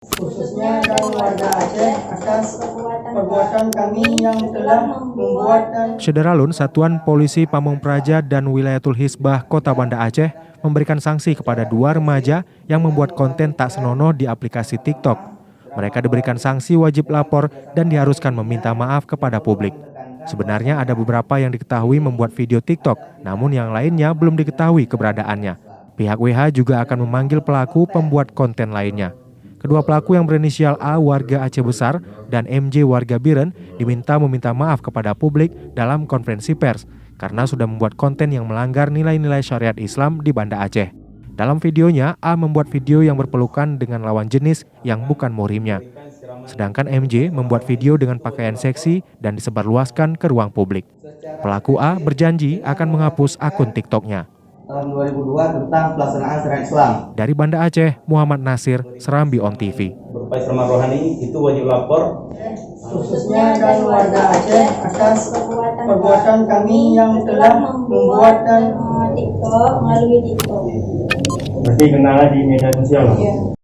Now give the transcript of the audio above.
khususnya dan warga Aceh atas perbuatan kami yang telah membuat dan Syederalun, Satuan Polisi Pamong Praja dan Wilayatul Hisbah Kota Banda Aceh memberikan sanksi kepada 2 remaja yang membuat konten tak senonoh di aplikasi TikTok. Mereka diberikan sanksi wajib lapor dan diharuskan meminta maaf kepada publik. Sebenarnya ada beberapa yang diketahui membuat video TikTok, namun yang lainnya belum diketahui keberadaannya. Pihak WH juga akan memanggil pelaku pembuat konten lainnya. Kedua pelaku yang berinisial A warga Aceh Besar dan MJ warga Biren diminta meminta maaf kepada publik dalam konferensi pers karena sudah membuat konten yang melanggar nilai-nilai syariat Islam di Banda Aceh. Dalam videonya, A membuat video yang berpelukan dengan lawan jenis yang bukan muhrimnya. Sedangkan MJ membuat video dengan pakaian seksi dan disebarluaskan ke ruang publik. Pelaku A berjanji akan menghapus akun TikToknya. tahun 2002 tentang pelaksanaan syariat Islam. Dari Banda Aceh, Muhammad Nasir, Serambi On TV. Berupa ceramah rohani itu wajib lapor, Khususnya dan warga Aceh atas perbuatan kami yang telah membuat dan TikTok melalui TikTok. berarti kenalan di media sosial. Ya.